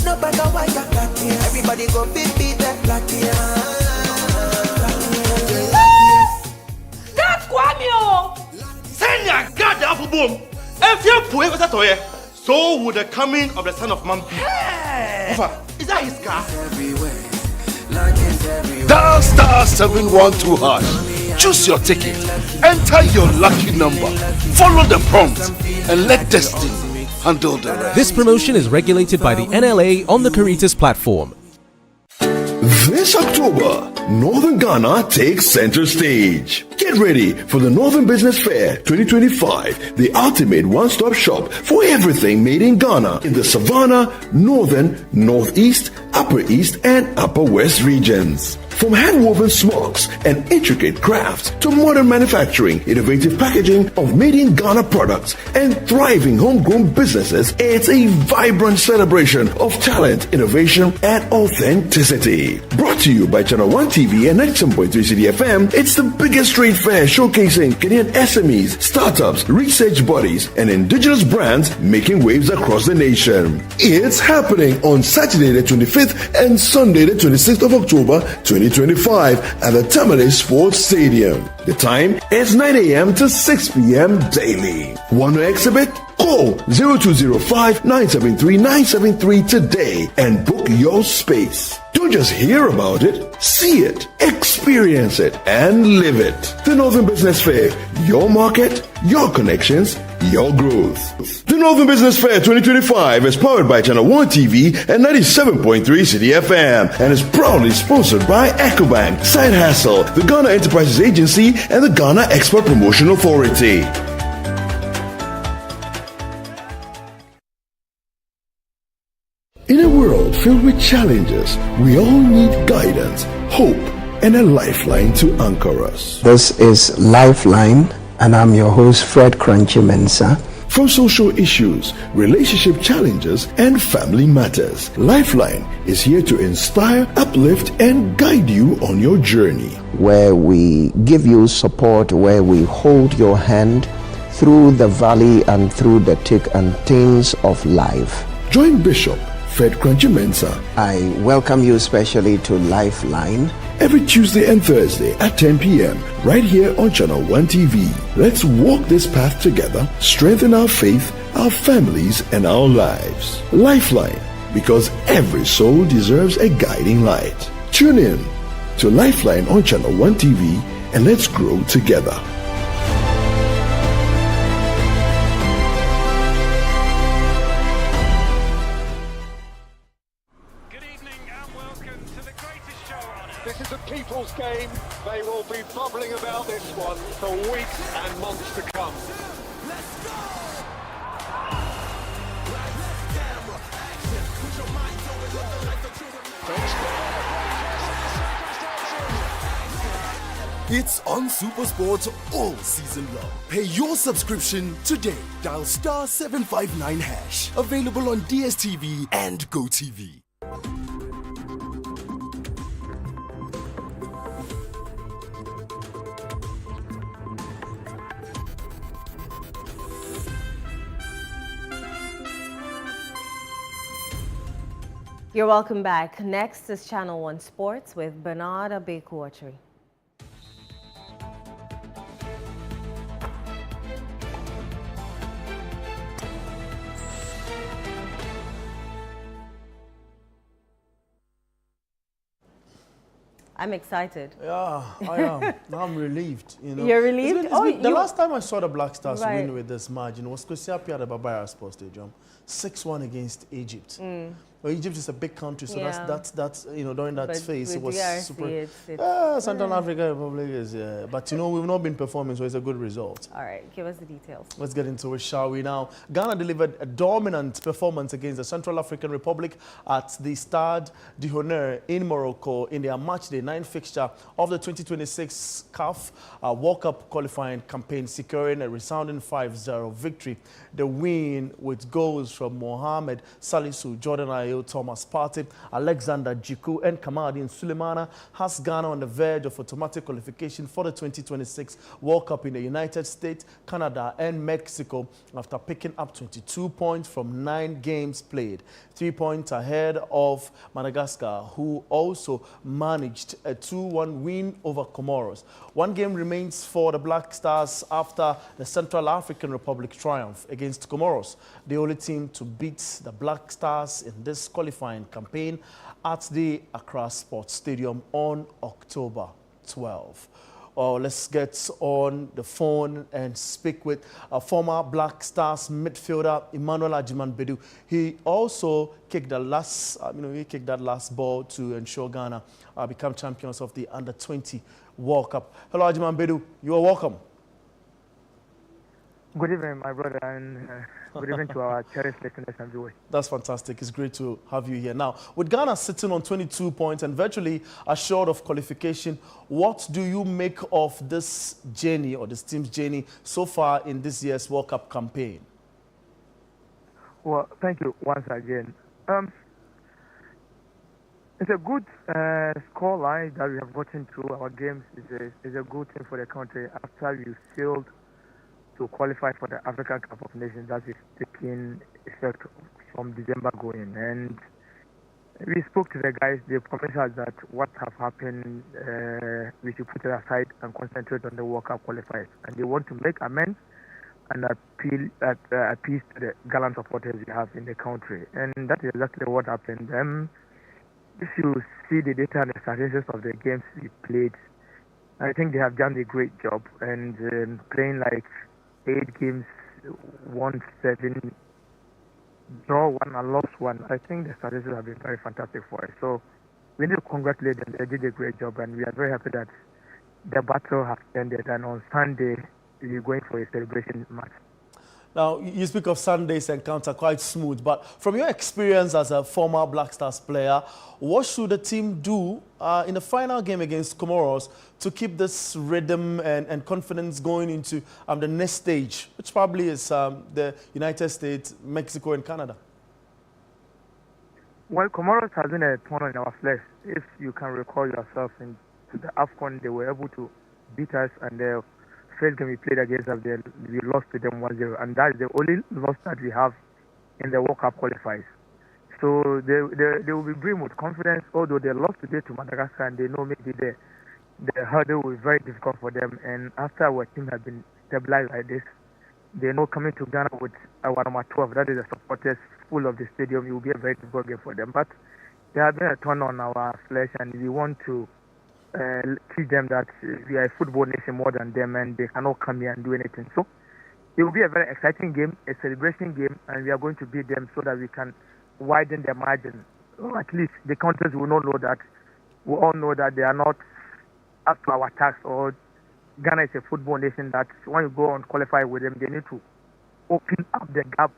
No matter why you're lucky, everybody go be that luckiest. That's Kwame! Send your God the apple boom. If you're poor, what's that? So would the coming of the Son of Man be. Hey. Is that his car? Dial star 712 hash. Choose your ticket. Enter your lucky number. Follow the prompts and let destiny handle the rest. This promotion is regulated by the NLA on the Caritas platform. This October, Northern Ghana takes center stage. Get ready for the Northern Business Fair 2025, the ultimate one-stop shop for everything made in Ghana in the Savannah, Northern, Northeast, Upper East, and Upper West regions. From hand-woven smocks and intricate crafts to modern manufacturing, innovative packaging of made-in-Ghana products, and thriving homegrown businesses, it's a vibrant celebration of talent, innovation, and authenticity. Brought to you by Channel 1 TV and 97.3 CDFM, it's the biggest trade fair showcasing Kenyan SMEs, startups, research bodies, and indigenous brands making waves across the nation. It's happening on Saturday the 25th and Sunday the 26th of October 2025 at the Tamale Sports Stadium. The time is 9 a.m. to 6 p.m. daily. Want to exhibit? Call 0205-973-973 today and book your space. Don't just hear about it, see it, experience it, and live it. The Northern Business Fair, your market, your connections, your growth. The Northern Business Fair 2025 is powered by Channel 1 TV and 97.3 CDFM and is proudly sponsored by EcoBank, Side Hustle, the Ghana Enterprises Agency, and the Ghana Export Promotion Authority. In a world filled with challenges, we all need guidance, hope, and a lifeline to anchor us. This is Lifeline, and I'm your host, Fred Crunchy Mensa. From social issues, relationship challenges, and family matters, Lifeline is here to inspire, uplift, and guide you on your journey. Where we give you support, where we hold your hand through the valley and through the thick and thins of life. Join Bishop Fred Crunchy Mensa. I welcome you especially to Lifeline. Every Tuesday and Thursday at 10 p.m. right here on Channel 1 TV. Let's walk this path together, strengthen our faith, our families, and our lives. Lifeline, because every soul deserves a guiding light. Tune in to Lifeline on Channel 1 TV and let's grow together. This is a people's game. They will be bubbling about this one for weeks and months to come. It's on SuperSport all season long. Pay your subscription today. Dial *759#. Available on DSTV and GoTV. You're welcome back. Next is Channel 1 Sports with Bernard Abekwatri. I'm excited. Yeah, I am. Now I'm relieved. You know, you're relieved. The last time I saw the Black Stars win with this margin was Kwesi Appiah at the Babaya Sports Stadium, 6-1 against Egypt. Well, Egypt is a big country, so that's you know, during that phase it was DRC, super. Central African Republic is but you know, we've not been performing, so it's a good result. All right, give us the details. Let's get into it, shall we? Now, Ghana delivered a dominant performance against the Central African Republic at the Stade d'Honneur in Morocco in their matchday 9 fixture of the 2026 CAF World Cup qualifying campaign, securing a resounding 5-0 victory. The win with goals from Mohamed Salisu, Jordan Ayew, Thomas Partey, Alexander Jiku, and Kamadin Sulemana has Ghana on the verge of automatic qualification for the 2026 World Cup in the United States, Canada, and Mexico after picking up 22 points from 9 games played, 3 points ahead of Madagascar, who also managed a 2-1 win over Comoros. One game remains for the Black Stars after the Central African Republic triumph against Comoros, the only team to beat the Black Stars in this qualifying campaign at the Accra Sports Stadium on October 12. Let's get on the phone and speak with a former Black Stars midfielder, Emmanuel Ajiman-Bedu. He also kicked the last, that last ball to ensure Ghana become champions of the Under-20 World Cup. Hello, Ajiman-Bedu. You are welcome. Good evening, my brother, and good evening to our cherished listeners and viewers. That's fantastic. It's great to have you here. Now, with Ghana sitting on 22 points and virtually assured of qualification, what do you make of this journey or this team's journey so far in this year's World Cup campaign? Well, thank you once again. It's a good score line that we have gotten through our games. It's a good thing for the country after we failed to qualify for the African Cup of Nations that is taking effect from December going. And we spoke to the guys. They promised us that what have happened, we should put it aside and concentrate on the World Cup qualifiers. And they want to make amends and appease to the gallant supporters we have in the country. And that is exactly what happened. If you see the data and the statistics of the games we played, I think they have done a great job. And playing like 8 games, won 7, draw 1 and lost 1. I think the statistics have been very fantastic for us. So we need to congratulate them. They did a great job, and we are very happy that the battle has ended. And on Sunday, we're going for a celebration match. Now, you speak of Sunday's encounter, quite smooth, but from your experience as a former Black Stars player, what should the team do in the final game against Comoros to keep this rhythm and confidence going into the next stage, which probably is the United States, Mexico, and Canada? Well, Comoros has been a thorn in our flesh. If you can recall yourself into the AFCON, they were able to beat us, and the first game we played against them, we lost to them 1-0, and that is the only loss that we have in the World Cup qualifiers. So they will be brim with confidence, although they lost today to Madagascar, and they know maybe the hurdle will be very difficult for them. And after our team has been stabilized like this, they know coming to Ghana with our number 12, that is the supporters full of the stadium, it will be a very difficult game for them. But they have been a turn on our flesh, and we want to teach them that we are a football nation more than them, and they cannot come here and do anything. So it will be a very exciting game, a celebration game, and we are going to beat them so that we can widen their margin. Or at least the countries will not know that we all know that they are not up to our task, or Ghana is a football nation that when you go and qualify with them, they need to open up the gap,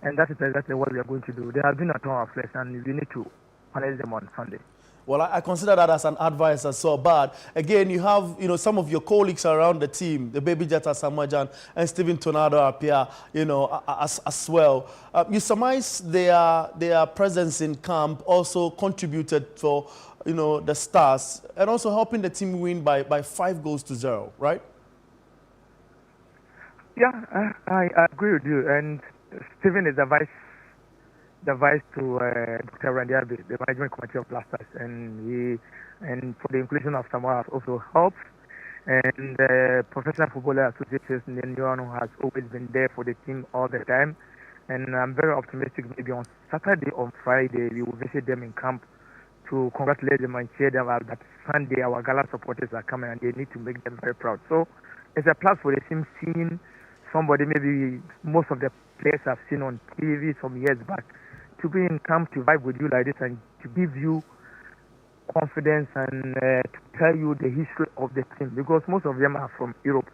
and that is exactly what we are going to do. They have been at our flesh, and we need to punish them on Sunday. Well, I consider that as an advice as so bad. Again, you have, some of your colleagues around the team, the Baby Jetta Samajan and Stephen Tornado appear, as well. You surmise their presence in camp also contributed for, the Stars, and also helping the team win by 5-0, right? Yeah, I agree with you. And Stephen is the vice to Dr. Randiabi, the management committee of Blasters, and for the inclusion of Samoa also helps. And the Professional Footballer Association, Newsroom, has always been there for the team all the time. And I'm very optimistic. Maybe on Saturday or Friday, we will visit them in camp to congratulate them and cheer them out that Sunday our Gala supporters are coming and they need to make them very proud. So it's a plus for the team seeing somebody maybe most of the players have seen on TV some years back, to be in camp to vibe with you like this and to give you confidence and to tell you the history of the team, because most of them are from Europe.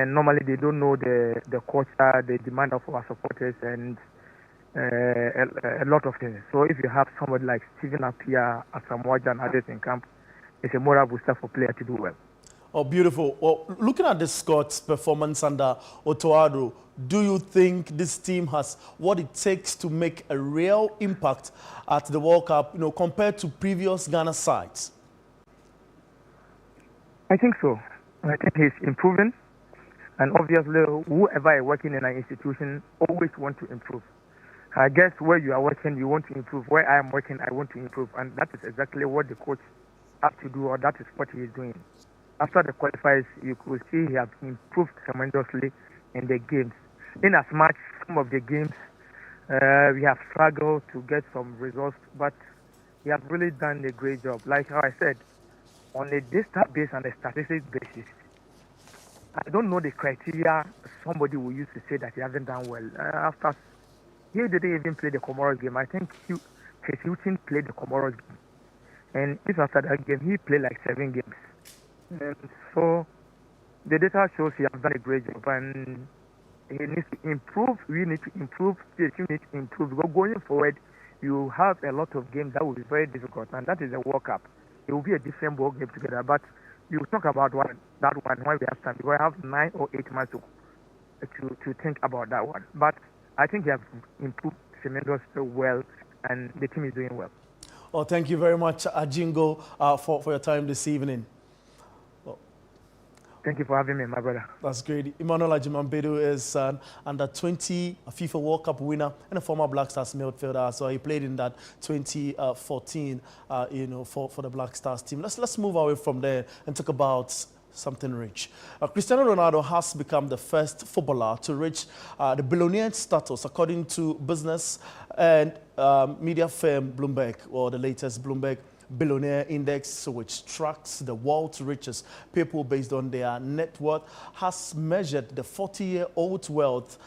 Normally they don't know the culture, the demand of our supporters, and a lot of things. So if you have somebody like Stephen Appiah, Asamoah and others in camp, it's a moral booster for players to do well. Oh, beautiful. Well, looking at the Scots' performance under Otoado, do you think this team has what it takes to make a real impact at the World Cup, compared to previous Ghana sides? I think so. I think he's improving. And obviously, whoever is working in an institution always want to improve. I guess where you are working, you want to improve. Where I am working, I want to improve. And that is exactly what the coach has to do, or that is what he is doing. After the qualifiers, you could see he has improved tremendously in the games. In as much some of the games, we have struggled to get some results, but he has really done a great job. Like how I said, on a data base and a statistics basis, I don't know the criteria somebody will use to say that he hasn't done well. After he didn't even play the Comoros game. I think Chris Hilton played the Comoros game. And if after that game, he played like 7 games. And so the data shows he has done a great job, and he needs to improve. We need to improve. The team needs to improve. Because going forward, you have a lot of games that will be very difficult, and that is the World Cup. It will be a different ball game together. But you talk about that one when we have time, because I have 9 or 8 months to think about that one. But I think he has improved tremendously well, and the team is doing well. Oh, thank you very much, Ajingo, for your time this evening. Thank you for having me, my brother. That's great. Emmanuel Ajimambedu is an under-20 FIFA World Cup winner and a former Black Stars midfielder. So he played in that 2014, for the Black Stars team. Let's move away from there and talk about something rich. Cristiano Ronaldo has become the first footballer to reach the billionaire status, according to business and media firm Bloomberg, or the latest Bloomberg Billionaire Index, which tracks the world's richest people based on their net worth, has measured the 40-year-old wealth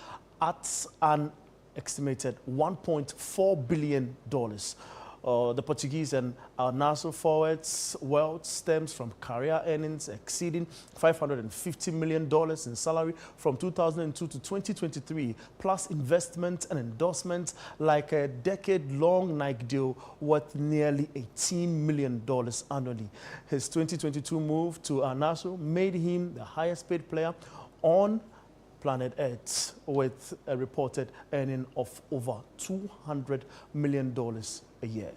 at an estimated $1.4 billion. The Portuguese and Al Nassr forward's wealth stems from career earnings exceeding $550 million in salary from 2002 to 2023, plus investment and endorsements like a decade-long Nike deal worth nearly $18 million annually. His 2022 move to Al Nassr made him the highest-paid player on planet Earth, with a reported earning of over $200 million a year.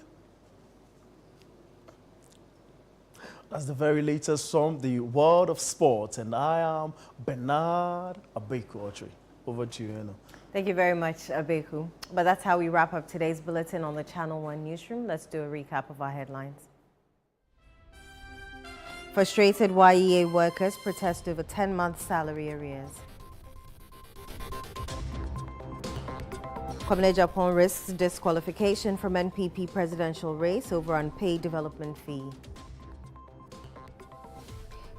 That's the very latest from the world of sports, and I am Bernard Abeku-Otri. Over to you, Anna. Thank you very much, Abeku. But that's how we wrap up today's bulletin on the Channel 1 Newsroom. Let's do a recap of our headlines. Frustrated YEA workers protest over 10-month salary arrears. Kwamene Japan risks disqualification from NPP presidential race over unpaid development fee.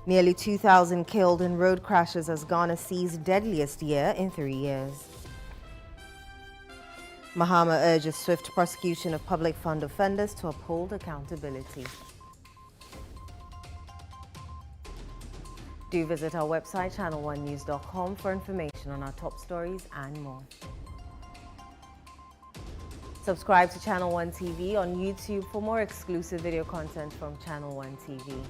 Nearly 2,000 killed in road crashes as Ghana sees deadliest year in 3 years. Mahama urges swift prosecution of public fund offenders to uphold accountability. Do visit our website channel1news.com for information on our top stories and more. Subscribe to Channel 1 TV on YouTube for more exclusive video content from Channel 1 TV.